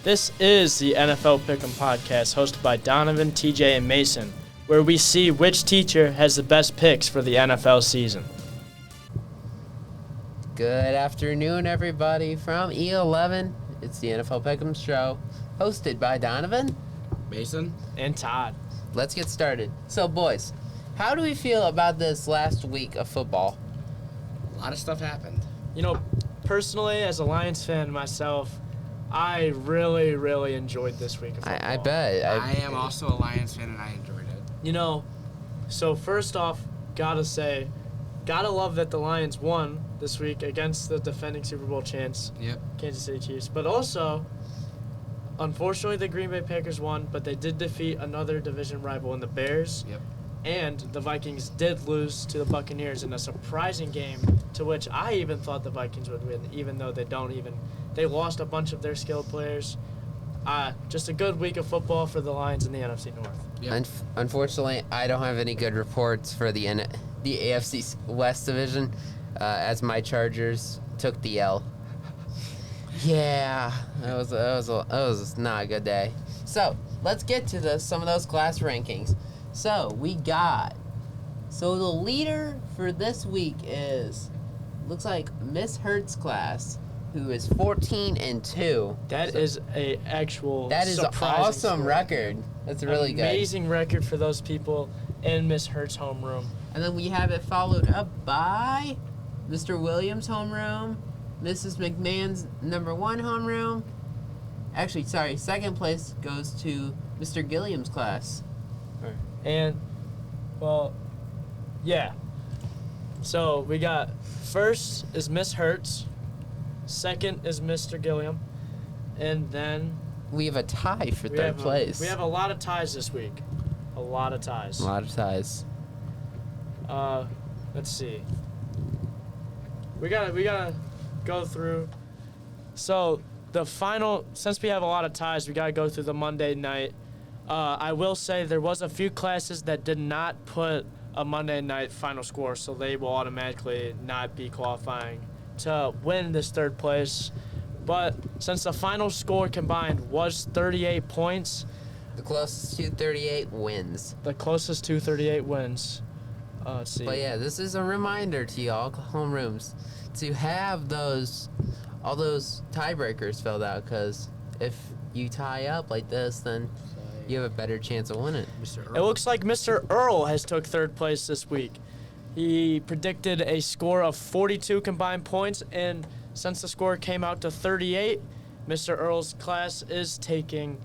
This is the NFL Pick'em podcast hosted by Donovan, TJ, and Mason, where we see which teacher has the best picks for the NFL season. Good afternoon, everybody, from E11. It's the NFL Pick'em show, hosted by Donovan, Mason, and Todd. Let's get started. So, boys, how do we feel about this last week of football? a lot of stuff happened. You know, personally, as a Lions fan myself, I really enjoyed this week of football. I bet. I am also a Lions fan, and I enjoyed it. You know, so first off, gotta love that the Lions won this week against the defending Super Bowl champs, Kansas City Chiefs. But also, unfortunately, the Green Bay Packers won, but they did defeat another division rival in the Bears. And the Vikings did lose to the Buccaneers in a surprising game, to which I even thought the Vikings would win, even though they lost a bunch of their skilled players. Just a good week of football for the Lions in the NFC North. Unfortunately, I don't have any good reports for the AFC West division, as my Chargers took the L. Yeah, that was not a good day. So let's get to some of those class rankings. So the leader for this week looks like Miss Hurt's class, who is 14-2. That is an awesome record. That's really good. Amazing record for those people in Miss Hurt's homeroom. And then we have it followed up by Mr. Williams' homeroom, Mrs. McMahon's number 1 homeroom. Actually, sorry, second place goes to Mr. Gilliam's class. And, well, yeah. So we got first is Miss Hertz, second is Mr. Gilliam, and then we have a tie for third place. We have a lot of ties this week. A lot of ties. Let's see. We gotta go through. So since we have a lot of ties, we gotta go through the Monday night. I will say there was a few classes that did not put a Monday night final score, so they will automatically not be qualifying to win this third place. But since the final score combined was 38 points, the closest to 38 wins. Let's see. But yeah, this is a reminder to y'all homerooms to have all those tiebreakers filled out, because if you tie up like this, then you have a better chance of winning. It looks like Mr. Earl has took third place this week. He predicted a score of 42 combined points, and since the score came out to 38, Mr. Earl's class is taking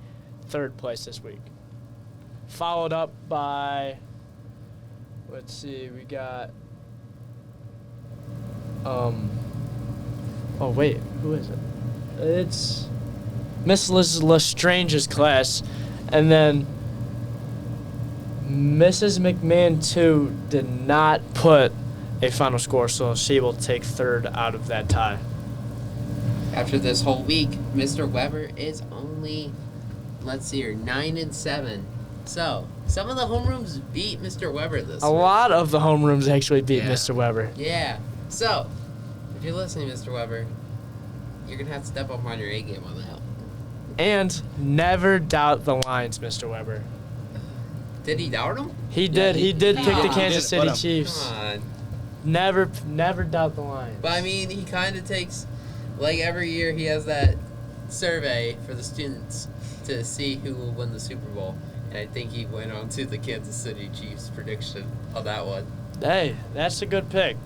third place this week. Followed up by, let's see, we got, oh wait, who is it? It's Miss Liz Lestrange's class. And then Mrs. McMahon, too, did not put a final score, so she will take third out of that tie. After this whole week, Mr. Weber is only, 9-7. So, some of the homerooms beat Mr. Weber this week. A lot of the homerooms actually beat Mr. Weber. Yeah. So, if you're listening, Mr. Weber, you're going to have to step up on your A game on that. And never doubt the Lions, Mr. Weber. Did he doubt them? He did. He did pick the Kansas City Chiefs. Come on. Never doubt the Lions. But, I mean, he kind of takes, every year he has that survey for the students to see who will win the Super Bowl. And I think he went on to the Kansas City Chiefs prediction of that one. Hey, that's a good pick.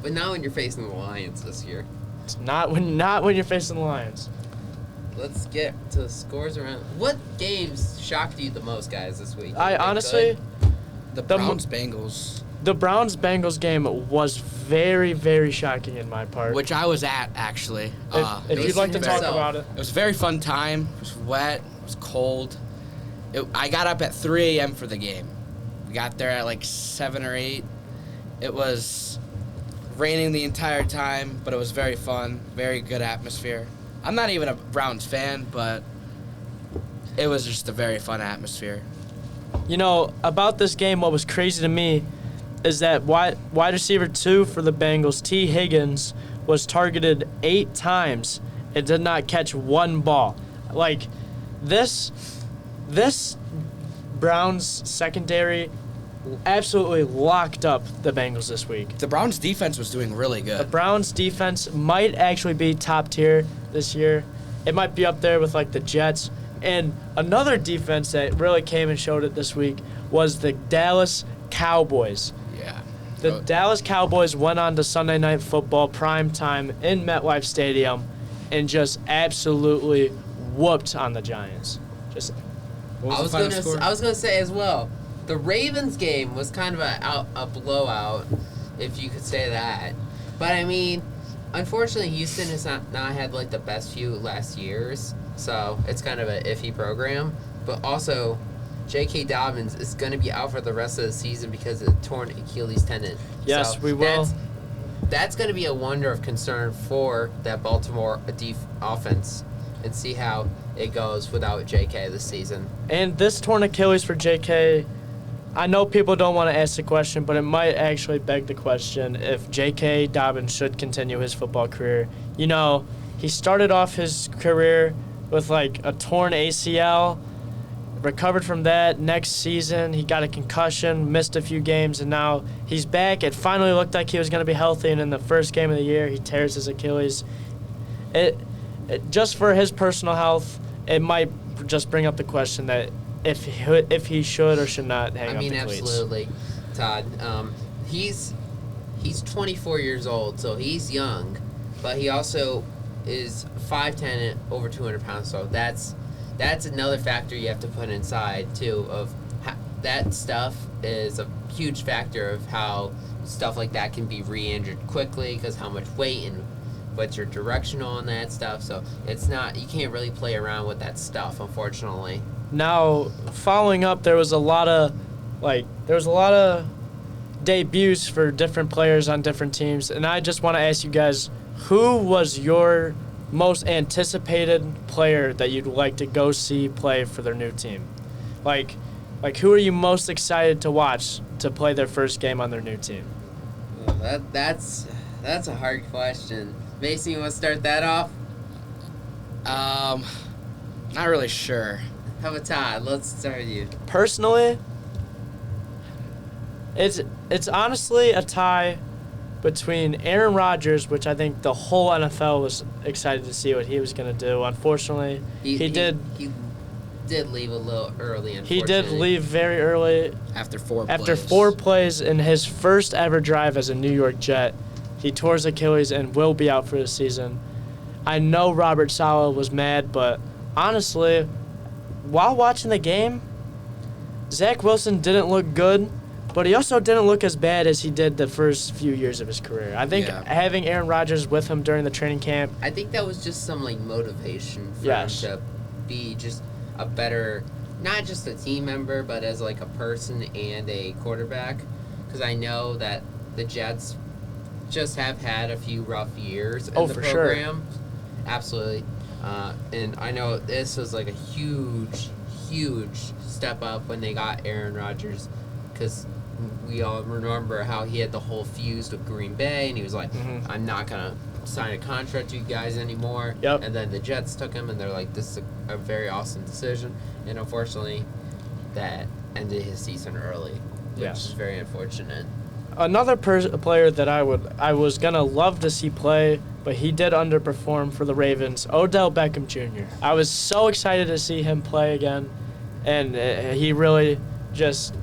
But not when you're facing the Lions this year. It's not when you're facing the Lions. Let's get to the scores around. What games shocked you the most, guys, this week? Honestly, the Browns-Bengals. The Browns-Bengals game was very shocking in my part. Which I was at, actually. If you'd like to talk about it. It was a very fun time. It was wet. It was cold. I got up at 3 a.m. for the game. We got there at 7 or 8. It was raining the entire time, but it was very fun. Very good atmosphere. I'm not even a Browns fan, but it was just a very fun atmosphere. You know, about this game, what was crazy to me is that wide receiver 2 for the Bengals, T. Higgins, was targeted 8 times and did not catch one ball. Like, this Browns secondary absolutely locked up the Bengals this week. The Browns defense was doing really good. The Browns defense might actually be top tier this year. It might be up there with like the Jets. And another defense that really came and showed it this week was the Dallas Cowboys. Yeah. The Dallas Cowboys went on to Sunday Night Football prime time in MetLife Stadium and just absolutely whooped on the Giants. Just I was gonna say as well, the Ravens game was kind of a blowout, if you could say that. But I mean, unfortunately, Houston has not had like the best few last years, so it's kind of an iffy program. But also, J.K. Dobbins is going to be out for the rest of the season because of the torn Achilles tendon. Yes, so we will. That's going to be a wonder of concern for that Baltimore offense, and see how it goes without J.K. this season. And this torn Achilles for J.K., I know people don't want to ask the question, but it might actually beg the question if J.K. Dobbins should continue his football career. You know, he started off his career with like a torn ACL, recovered from that. Next season, he got a concussion, missed a few games, and now he's back. It finally looked like he was going to be healthy, and in the first game of the year, he tears his Achilles. It just for his personal health, it might just bring up the question that if he should or should not hang up the cleats. Absolutely, Todd. He's 24 years old, so he's young, but he also is 5'10" and over 200 pounds. So that's another factor you have to put inside too. Of that stuff is a huge factor of how stuff like that can be re-injured quickly because how much weight and what's your directional on that stuff. So it's not, you can't really play around with that stuff, unfortunately. Now, following up, there was a lot of debuts for different players on different teams, and I just want to ask you guys, who was your most anticipated player that you'd like to go see play for their new team? Like who are you most excited to watch to play their first game on their new team? Well, that's a hard question. Mason, you want to start that off? Not really sure. How about Todd? Let's start with you. Personally, it's honestly a tie between Aaron Rodgers, which I think the whole NFL was excited to see what he was going to do. Unfortunately, he did leave a little early, unfortunately. He did leave very early. After four plays in his first ever drive as a New York Jet. He tore his Achilles and will be out for the season. I know Robert Saleh was mad, but honestly, while watching the game, Zach Wilson didn't look good, but he also didn't look as bad as he did the first few years of his career. I think having Aaron Rodgers with him during the training camp, I think that was just some motivation for him to be just a better, not just a team member, but as a person and a quarterback. Because I know that the Jets just have had a few rough years in the program. Sure. Absolutely. And I know this was a huge step up when they got Aaron Rodgers, because we all remember how he had the whole fuse with Green Bay, and he was like, I'm not going to sign a contract to you guys anymore. Yep. And then the Jets took him, and they're like, this is a very awesome decision. And unfortunately, that ended his season early, which is very unfortunate. Another player that I was going to love to see play, but he did underperform for the Ravens, Odell Beckham Jr. I was so excited to see him play again, and he really just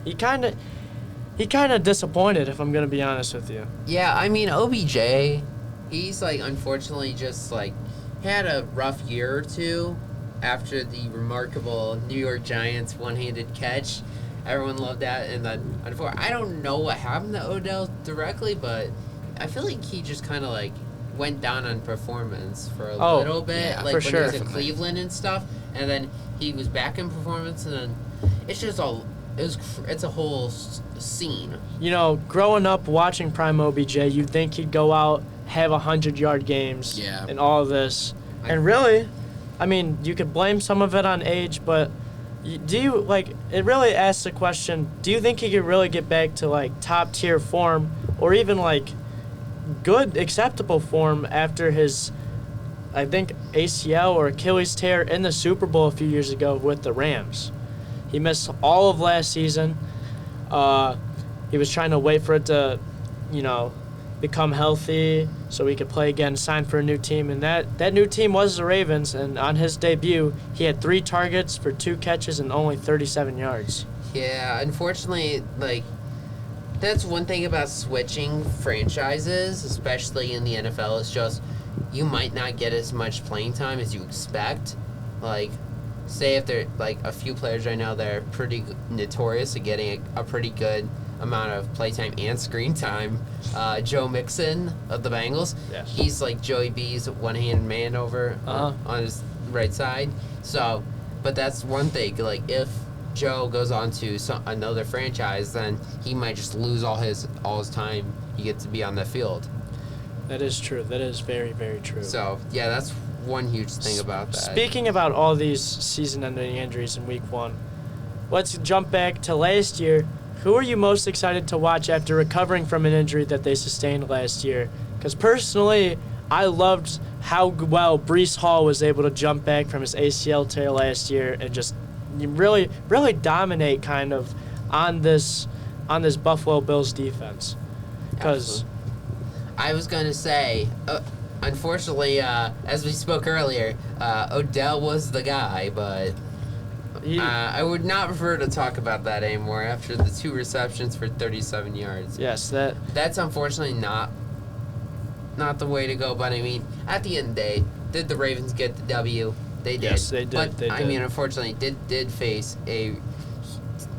he kind of disappointed, if I'm going to be honest with you. Yeah, I mean, OBJ, he's unfortunately just had a rough year or two after the remarkable New York Giants one-handed catch. Everyone loved that, and then I don't know what happened to Odell directly, but I feel like he just kind of went down on performance for a little bit, yeah, when sure. he was in Cleveland and stuff, and then he was back in performance, and then it's a whole scene. You know, growing up watching Prime OBJ, you'd think he'd go out, have 100-yard games, and all of this, and really, I mean, you could blame some of it on age, but do you, it really asks the question, do you think he could really get back to, top-tier form or even, good, acceptable form after his I think, ACL or Achilles tear in the Super Bowl a few years ago with the Rams. He missed all of last season. He was trying to wait for it to, become healthy so he could play again, sign for a new team. And that new team was the Ravens. And on his debut, he had 3 targets for 2 catches and only 37 yards. Yeah, unfortunately, that's one thing about switching franchises, especially in the NFL, is just you might not get as much playing time as you expect. Say if there a few players right now that are pretty notorious at getting a pretty good amount of playtime and screen time. Joe Mixon of the Bengals, yes. He's like Joey B's one-hand man over on his right side. So, but that's one thing. If Joe goes on to another franchise, then he might just lose all his time he gets to be on the field. That is true. That is very, very true. So, yeah, that's one huge thing about that. Speaking about all these season-ending injuries in Week 1, let's jump back to last year. Who are you most excited to watch after recovering from an injury that they sustained last year? Because personally, I loved how well Breece Hall was able to jump back from his ACL tear last year and just really, really dominate kind of on this Buffalo Bills defense. Because I was going to say, unfortunately, as we spoke earlier, Odell was the guy, but I would not prefer to talk about that anymore after the 2 receptions for 37 yards. Yes, that's unfortunately not the way to go. But I mean, at the end of the day, did the Ravens get the W? They did. Yes, they did. But they did. I mean, unfortunately, did face a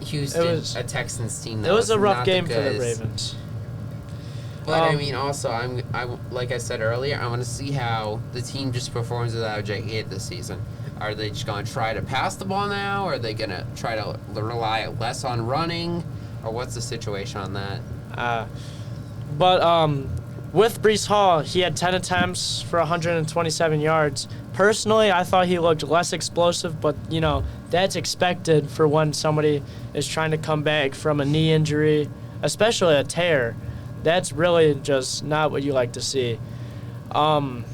a Texans team that was a rough not game the for the Ravens. But I mean, also, I like I said earlier, I want to see how the team just performs without J.K. this season. Are they just going to try to pass the ball now? Or are they going to try to rely less on running? Or what's the situation on that? With Breece Hall, he had 10 attempts for 127 yards. Personally, I thought he looked less explosive, but, that's expected for when somebody is trying to come back from a knee injury, especially a tear. That's really just not what you like to see. I'm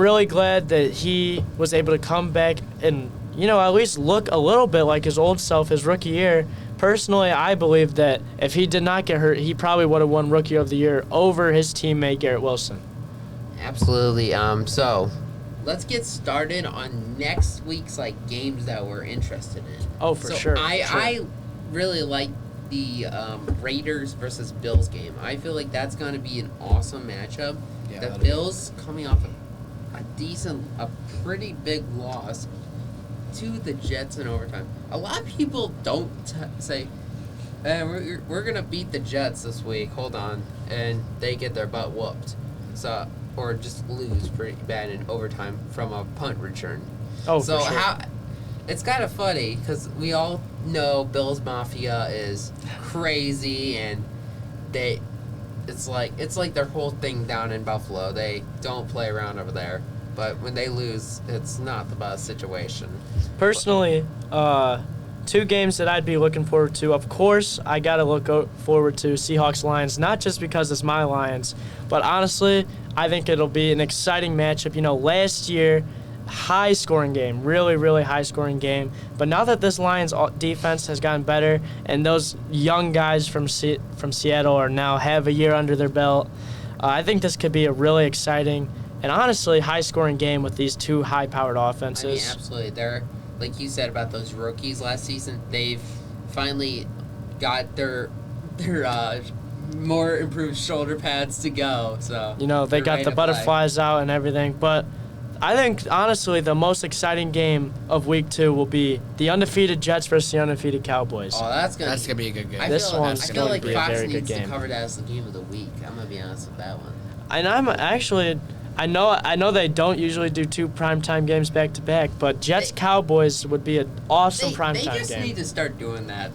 really glad that he was able to come back and, at least look a little bit like his old self his rookie year. Personally, I believe that if he did not get hurt, he probably would have won Rookie of the Year over his teammate Garrett Wilson. Absolutely. So let's get started on next week's games that we're interested in. Oh, for sure. I really like the Raiders versus Bills game. I feel like that's going to be an awesome matchup. Yeah, the Bills coming off a pretty big loss to the Jets in overtime. A lot of people don't say, we're going to beat the Jets this week, hold on, and they get their butt whooped. So, or just lose pretty bad in overtime from a punt return. Oh, so for sure. It's kind of funny because we all know Bills Mafia is crazy and it's like their whole thing down in Buffalo. They don't play around over there. But when they lose, it's not the best situation. Personally, 2 games that I'd be looking forward to. Of course, I got to look forward to Seahawks-Lions, not just because it's my Lions, but honestly, I think it'll be an exciting matchup. Last year, high-scoring game, really, really high-scoring game. But now that this Lions defense has gotten better and those young guys from Seattle are now have a year under their belt, I think this could be a really exciting and honestly high-scoring game with these 2 high-powered offenses. I mean, absolutely. They're, like you said about those rookies last season, they've finally got their more improved shoulder pads to go. So they got the butterflies out and everything. But I think, honestly, the most exciting game of Week 2 will be the undefeated Jets versus the undefeated Cowboys. Oh, that's gonna be a good game. I This one's feel going to be a Fox very good needs game. to cover that as the game of the week. I'm going to be honest with that one. And I'm actually... I know they don't usually do 2 primetime games back to back, but Jets-Cowboys would be an awesome primetime game. They just need to start doing that.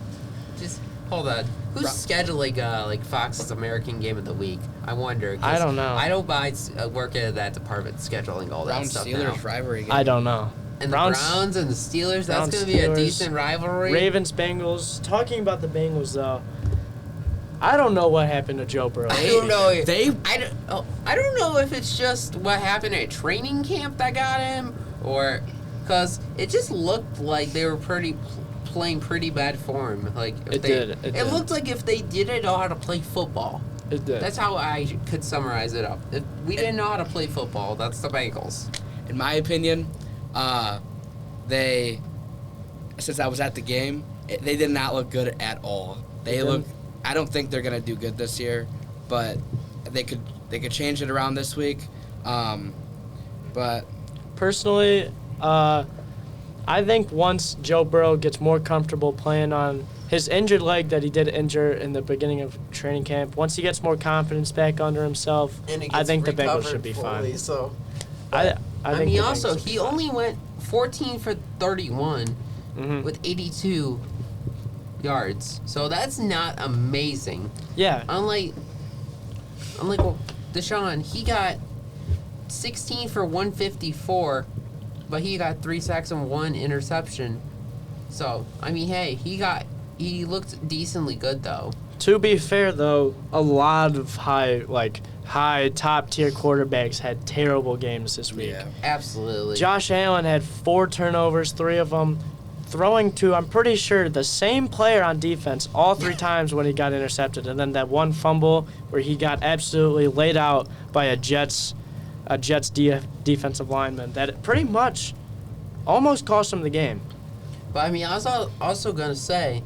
Just hold on. Who's scheduling Fox's American Game of the Week? I wonder. I don't know. I don't mind working at that department scheduling all that stuff Steelers now. rivalry game. I don't know. And the Browns and the Steelers, that's going to be a decent rivalry. Ravens-Bengals. Talking about the Bengals, though, I don't know what happened to Joe Burrow. I don't know. I don't know if it's just what happened at training camp that got him, or because it just looked like they were playing pretty bad form. Like it looked like if they didn't know how to play football. It did. That's how I could summarize it up. If we didn't know how to play football, that's the Bengals. In my opinion, since I was at the game, they did not look good at all. I don't think they're gonna do good this year, but they could change it around this week. But personally, I think once Joe Burrow gets more comfortable playing on his injured leg that he did injure in the beginning of training camp, once he gets more confidence back under himself, I think the Bengals should be fully, fine. So. I think he only went 14 for 31 with 82 yards. So that's not amazing. Yeah. Unlike Deshaun, he got 16 for 154, but he got 3 sacks and 1 interception. So, I mean, hey, he looked decently good though. To be fair though, a lot of high top tier quarterbacks had terrible games this week. Yeah. Absolutely. Josh Allen had 4 turnovers, 3 of them throwing to, I'm pretty sure, the same player on defense all 3 times when he got intercepted. And then that one fumble where he got absolutely laid out by a Jets defensive lineman that pretty much almost cost him the game. But I mean, I was also going to say,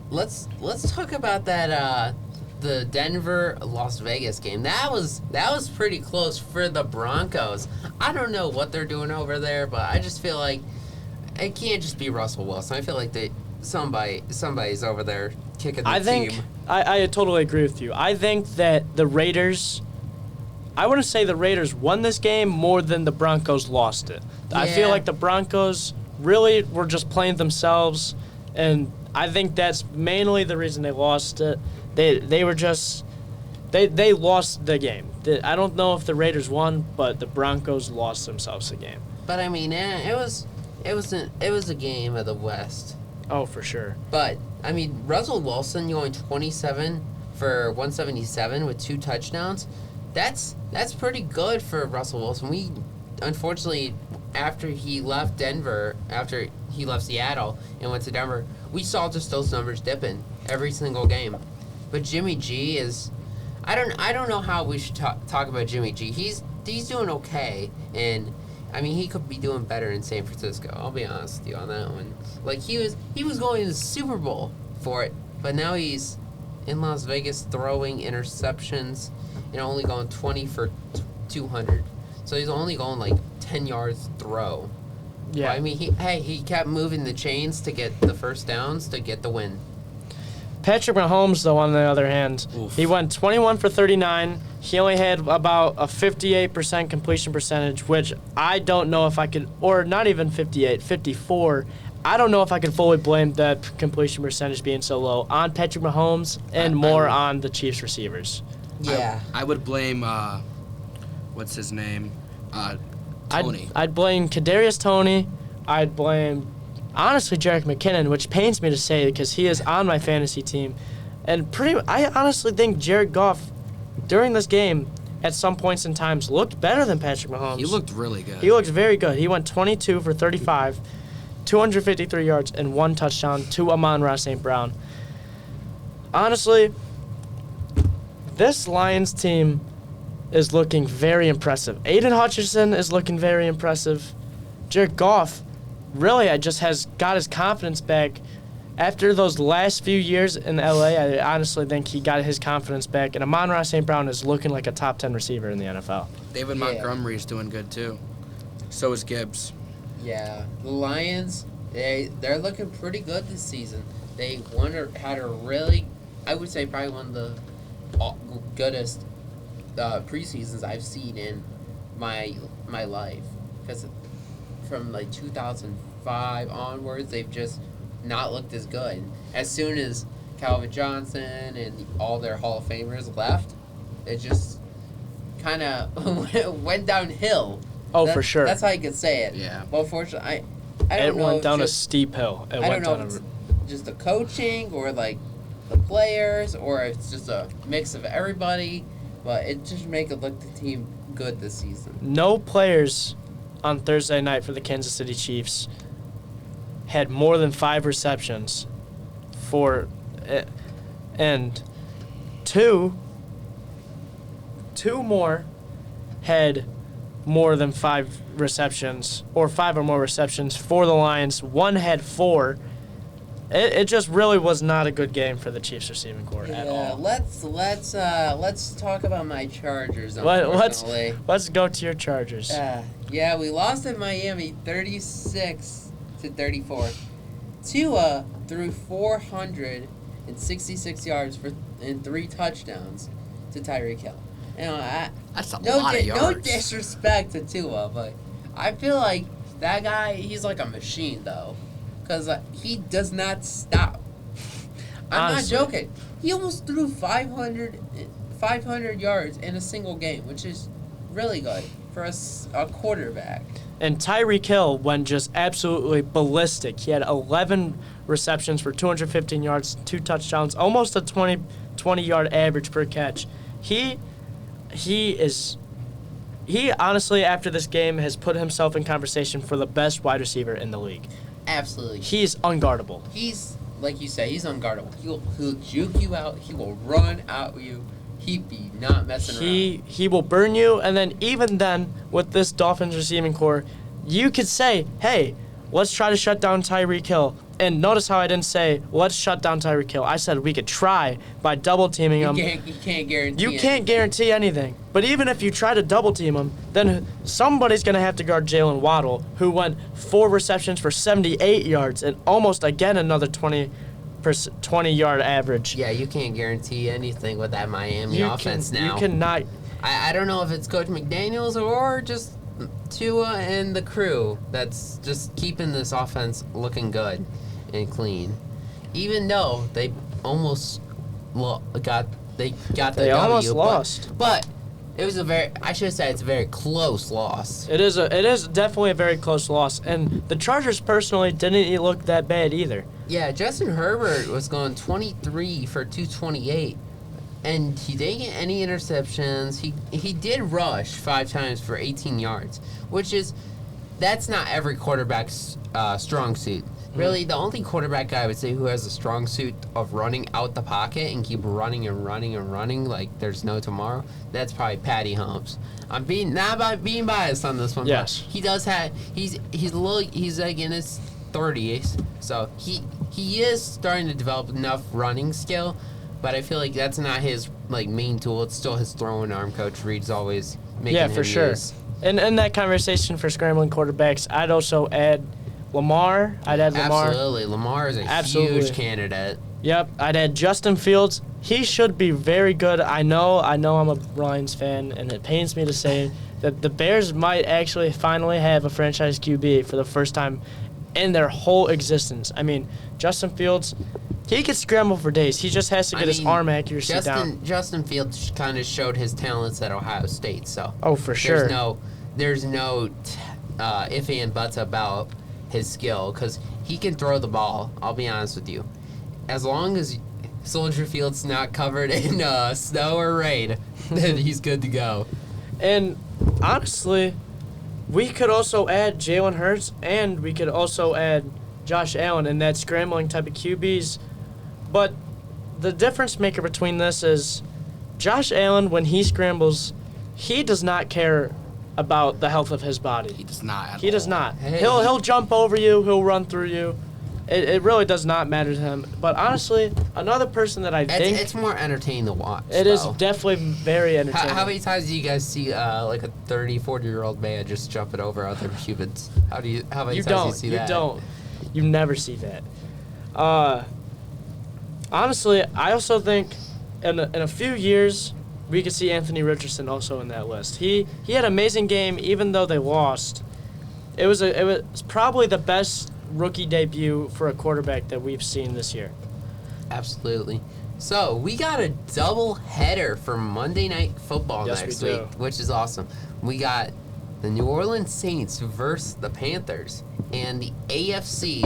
let's talk about that the Denver-Las Vegas game. That was pretty close for the Broncos. I don't know what they're doing over there, but I just feel like it can't just be Russell Wilson. I feel like somebody's over there kicking the team. I totally agree with you. I think that I want to say the Raiders won this game more than the Broncos lost it. Yeah. I feel like the Broncos really were just playing themselves, and I think that's mainly the reason they lost it. They were just they lost the game. I don't know if the Raiders won, but the Broncos lost themselves the game. But I mean, it was a game of the West. Oh, for sure. But I mean, Russell Wilson going 27 for 177 with 2 touchdowns. That's pretty good for Russell Wilson. We unfortunately, after he left Seattle and went to Denver, we saw just those numbers dipping every single game. But Jimmy G is, I don't know how we should talk about Jimmy G. He's doing okay, and I mean he could be doing better in San Francisco. I'll be honest with you on that one. Like he was going to the Super Bowl for it, but now he's in Las Vegas throwing interceptions and only going 20 for 200. So he's only going like 10 yards throw. Yeah. But, I mean, he kept moving the chains to get the first downs to get the win. Patrick Mahomes, though, on the other hand, he went 21 for 39. He only had about a 58% completion percentage, which I don't know if I could, or not even 58, 54. I don't know if I can fully blame that completion percentage being so low on Patrick Mahomes and more on the Chiefs receivers. Yeah. I would blame, what's his name? Tony. I'd blame Kadarius Toney. I'd blame, honestly, Jerick McKinnon, which pains me to say because he is on my fantasy team. And I honestly think Jared Goff, during this game, at some points in times, looked better than Patrick Mahomes. He looked really good. He looked very good. He went 22 for 35, 253 yards, and 1 touchdown to Amon-Ra St. Brown. Honestly, this Lions team is looking very impressive. Aiden Hutchinson is looking very impressive. Jared Goff really has got his confidence back. After those last few years in L.A., I honestly think he got his confidence back. And Amon-Ra St. Brown is looking like a top 10 receiver in the NFL. David Montgomery's doing good, too. So is Gibbs. Yeah. The Lions, they're looking pretty good this season. They had a really, I would say probably one of the goodest preseasons I've seen in my life, because from like 2005 onwards they've just not looked as good. As soon as Calvin Johnson and all their Hall of Famers left, it just kind of went downhill. For sure. That's how you could say it. Yeah. Well, fortunately, I don't know. It went down a steep hill. I don't know if it's just the coaching or like the players or if it's just a mix of everybody, but it just make it look the team good this season. No players on Thursday night for the Kansas City Chiefs had more than 5 receptions and two more had more than 5 receptions or 5 or more receptions for the Lions. One had 4. It just really was not a good game for the Chiefs receiving corps at all. Let's talk about my Chargers. Unfortunately, let's go to your Chargers. Yeah, we lost at Miami 36-34. Tua threw 466 yards and 3 touchdowns to Tyreek Hill. You know, that's a lot of yards. No disrespect to Tua, but I feel like that guy, he's like a machine, though. Because he does not stop. I'm Honestly. not joking. He almost threw 500 yards in a single game, which is really good for a quarterback. And Tyreek Hill went just absolutely ballistic. He had 11 receptions for 215 yards, 2 touchdowns, almost a 20-yard average per catch. He honestly, after this game, has put himself in conversation for the best wide receiver in the league. Absolutely. He's unguardable. He's, like you said, he's unguardable. He'll juke you out. He will run at you. He be not messing around. He will burn you, and then even then, with this Dolphins receiving corps, you could say, hey, let's try to shut down Tyreek Hill. And notice how I didn't say, let's shut down Tyreek Hill. I said we could try by double-teaming him. You can't guarantee You can't guarantee anything. But even if you try to double-team him, then somebody's going to have to guard Jalen Waddle, who went 4 receptions for 78 yards and almost, again, another 20-yard average. Yeah, you can't guarantee anything with that Miami offense now. You cannot. I don't know if it's Coach McDaniels or just Tua and the crew that's just keeping this offense looking good and clean. Even though they almost got the W. Almost lost. But it was I should say it's a very close loss. It is definitely a very close loss. And the Chargers personally didn't look that bad either. Yeah, Justin Herbert was going 23 for 228. And he didn't get any interceptions. He did rush 5 times for 18 yards, that's not every quarterback's strong suit. Really, the only quarterback I would say who has a strong suit of running out the pocket and keep running and running and running like there's no tomorrow, that's probably Patty Holmes. I'm being biased on this one. Yes. But he does have he's like in his 30s, so he is starting to develop enough running skill. But I feel like that's not his main tool. It's still his throwing arm. Coach Reed's always making him for sure. use. And in that conversation for scrambling quarterbacks, I'd also add Lamar. I'd add Lamar. Absolutely. Lamar is a huge candidate. Yep. I'd add Justin Fields. He should be very good. I know I'm a Lions fan, and it pains me to say that the Bears might actually finally have a franchise QB for the first time in their whole existence. I mean, Justin Fields, he could scramble for days. He just has to get his arm accuracy down. Justin Fields kind of showed his talents at Ohio State, so. Oh, for sure. There's no ify and buts about his skill, because he can throw the ball, I'll be honest with you. As long as Soldier Field's not covered in snow or rain, then he's good to go. And honestly, we could also add Jalen Hurts, and we could also add Josh Allen in that scrambling type of QBs. But the difference maker between this is Josh Allen, when he scrambles, he does not care about the health of his body. He does not. He does not. Hey. He'll jump over you. He'll run through you. It really does not matter to him. But honestly, another person that I think it's more entertaining to watch. It is definitely very entertaining. How many times do you guys see like a 30, 40-year-old man just jumping over other humans? How many times do you see that? You don't. You never see that. Honestly, I also think in a few years we could see Anthony Richardson also in that list. He had an amazing game even though they lost. It was probably the best rookie debut for a quarterback that we've seen this year. Absolutely. So we got a double header for Monday Night Football next week, which is awesome. We got the New Orleans Saints versus the Panthers, and the AFC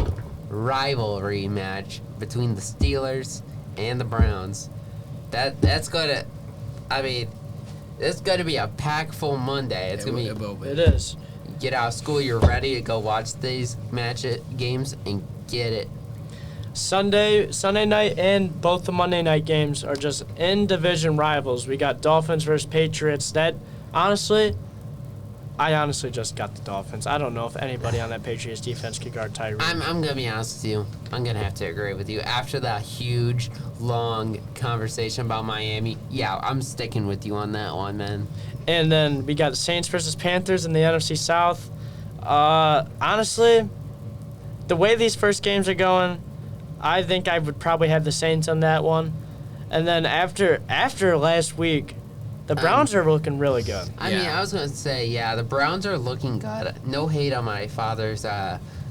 rivalry match between the Steelers and the Browns. That's going to, I mean, it's going to be a packed full Monday. It's going to be. It is. Get out of school, you're ready to go watch these games and get it. Sunday night and both the Monday night games are just in-division rivals. We got Dolphins versus Patriots. I honestly just got the Dolphins. I don't know if anybody on that Patriots defense could guard Tyreek. I'm going to be honest with you. I'm going to have to agree with you. After that huge, long conversation about Miami, yeah, I'm sticking with you on that one, man. And then we got the Saints versus Panthers in the NFC South. Honestly, the way these first games are going, I think I would probably have the Saints on that one. And then after last week, the Browns are looking really good. I mean, I was going to say, yeah, the Browns are looking good. No hate on my father's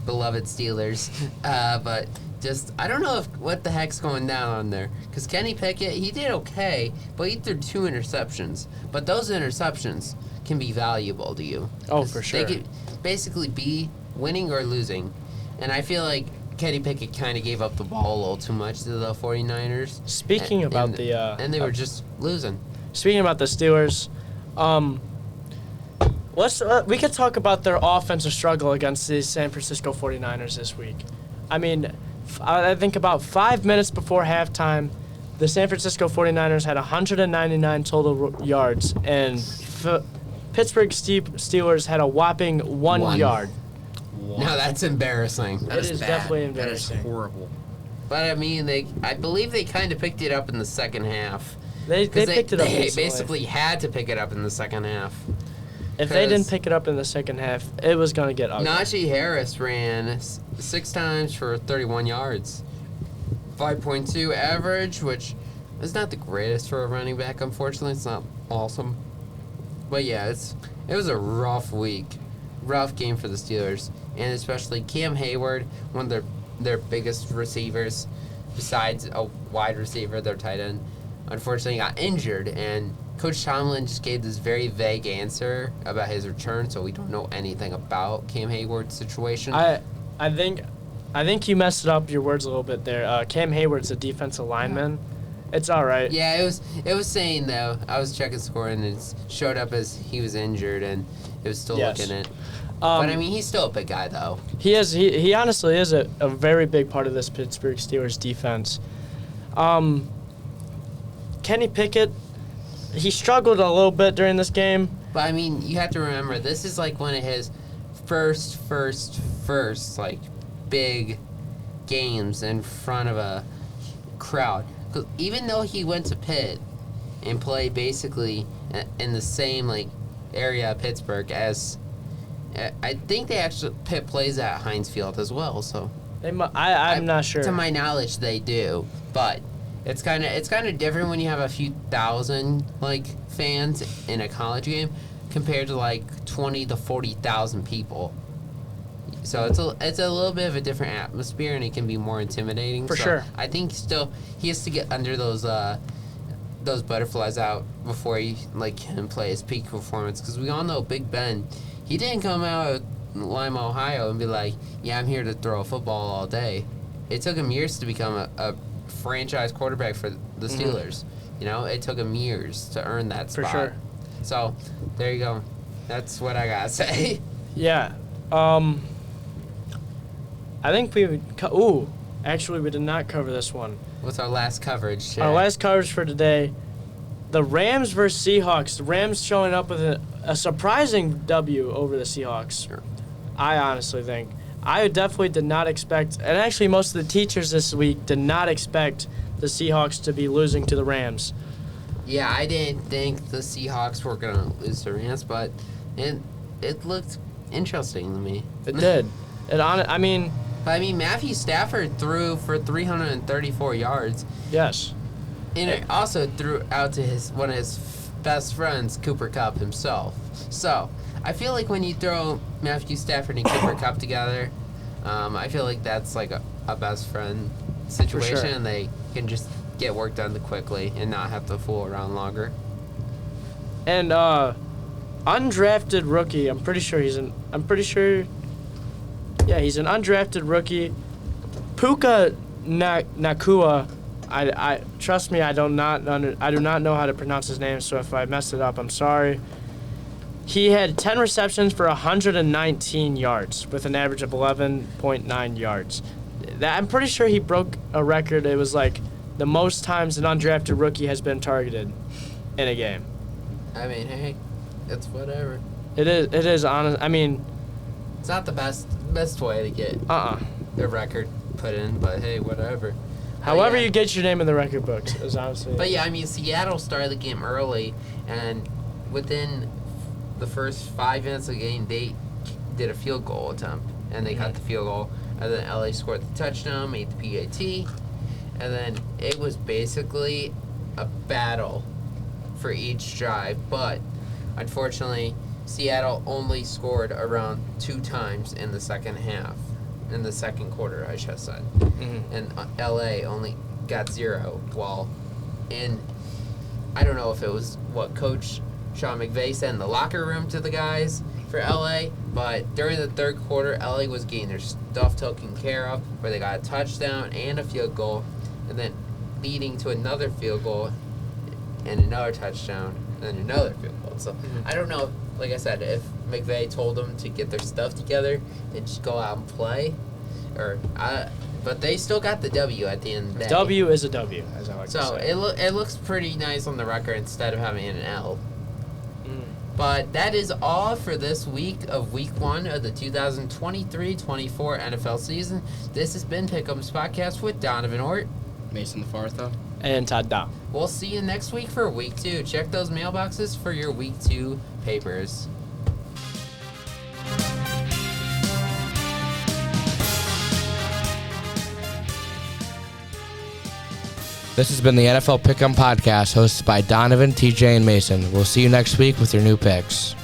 beloved Steelers. But just, I don't know what the heck's going down on there. Because Kenny Pickett, he did okay, but he threw 2 interceptions. But those interceptions can be valuable to you. Oh, for sure. They could basically be winning or losing. And I feel like Kenny Pickett kind of gave up the ball a little too much to the 49ers. Speaking about and they were just losing. Speaking about the Steelers, we could talk about their offensive struggle against the San Francisco 49ers this week. I mean, I think about 5 minutes before halftime, the San Francisco 49ers had 199 total yards, and Pittsburgh Steelers had a whopping 1 yard. Now that's embarrassing. That is definitely embarrassing. That is horrible. But I mean, I believe they kind of picked it up in the second half. They picked it up. They basically had to pick it up in the second half. If they didn't pick it up in the second half, it was going to get ugly. Najee Harris ran 6 times for 31 yards. 5.2 average, which is not the greatest for a running back, unfortunately. It's not awesome. But yeah, it was a rough week. Rough game for the Steelers. And especially Cam Hayward, one of their biggest receivers, besides a wide receiver, their tight end, unfortunately got injured, and Coach Tomlin just gave this very vague answer about his return, so we don't know anything about Cam Hayward's situation. I think you messed up your words a little bit there. Cam Hayward's a defensive lineman. It's all right. Yeah, it was saying though. I was checking score and it showed up as he was injured, and it was still looking at. But I mean, he's still a big guy though. He is. He honestly is a very big part of this Pittsburgh Steelers defense. Kenny Pickett, he struggled a little bit during this game. But I mean, you have to remember, this is like one of his first like big games in front of a crowd. 'Cause even though he went to Pitt and played basically in the same like area of Pittsburgh as, I think Pitt plays at Heinz Field as well. So I'm not sure. To my knowledge, they do, but. It's kind of different when you have a few thousand like fans in a college game compared to like 20 to 40,000 people. So it's a little bit of a different atmosphere, and it can be more intimidating. For sure. I think still he has to get under those butterflies out before he can play his peak performance, because we all know Big Ben, he didn't come out of Lima, Ohio and be like, yeah, I'm here to throw a football all day. It took him years to become a franchise quarterback for the Steelers. You know, it took him years to earn that spot. For sure. So, there you go. That's what I gotta say. Yeah. I think actually we did not cover this one. What's our last coverage today? Our last coverage for today, the Rams versus Seahawks. The Rams showing up with a surprising W over the Seahawks. Sure. I honestly think. I definitely did not expect, and actually most of the teachers this week did not expect the Seahawks to be losing to the Rams. Yeah, I didn't think the Seahawks were going to lose to Rams, but it looked interesting to me. It did. I mean, Matthew Stafford threw for 334 yards. Yes. And it also threw out to one of his best friends, Cooper Kupp himself. So, I feel like when you throw Matthew Stafford and Cooper Kupp together, I feel like that's like a best friend situation, sure. And they can just get work done quickly and not have to fool around longer. And undrafted rookie, he's an undrafted rookie. Puka Nakua I trust me, I do not know how to pronounce his name, so if I messed it up, I'm sorry. He had 10 receptions for 119 yards with an average of 11.9 yards. I'm pretty sure he broke a record. It was like the most times an undrafted rookie has been targeted in a game. I mean, hey, it's whatever. It is honest. I mean, it's not the best way to get the record put in, but hey, whatever. However you get your name in the record books is honestly. But yeah, I mean, Seattle started the game early, and within the first 5 minutes of the game, they did a field goal attempt, and they got the field goal, and then LA scored the touchdown, made the PAT, and then it was basically a battle for each drive, but unfortunately, Seattle only scored around 2 times in the second half. In the second quarter, I should have said. And LA only got 0, while I don't know if it was what Coach Sean McVay said in the locker room to the guys for LA, but during the third quarter, LA was getting their stuff taken care of, where they got a touchdown and a field goal, and then leading to another field goal and another touchdown and another field goal. So I don't know, like I said, if McVay told them to get their stuff together and just go out and play, but they still got the W at the end of the day. W is a W, as I like to say. So it looks pretty nice on the record instead of having an L. But that is all for this week of Week 1 of the 2023-24 NFL season. This has been Pick'em's Podcast with Donovan Ort, Mason LaFartha, and Todd Dow. We'll see you next week for Week 2. Check those mailboxes for your Week 2 papers. This has been the NFL Pick'em Podcast, hosted by Donovan, TJ, and Mason. We'll see you next week with your new picks.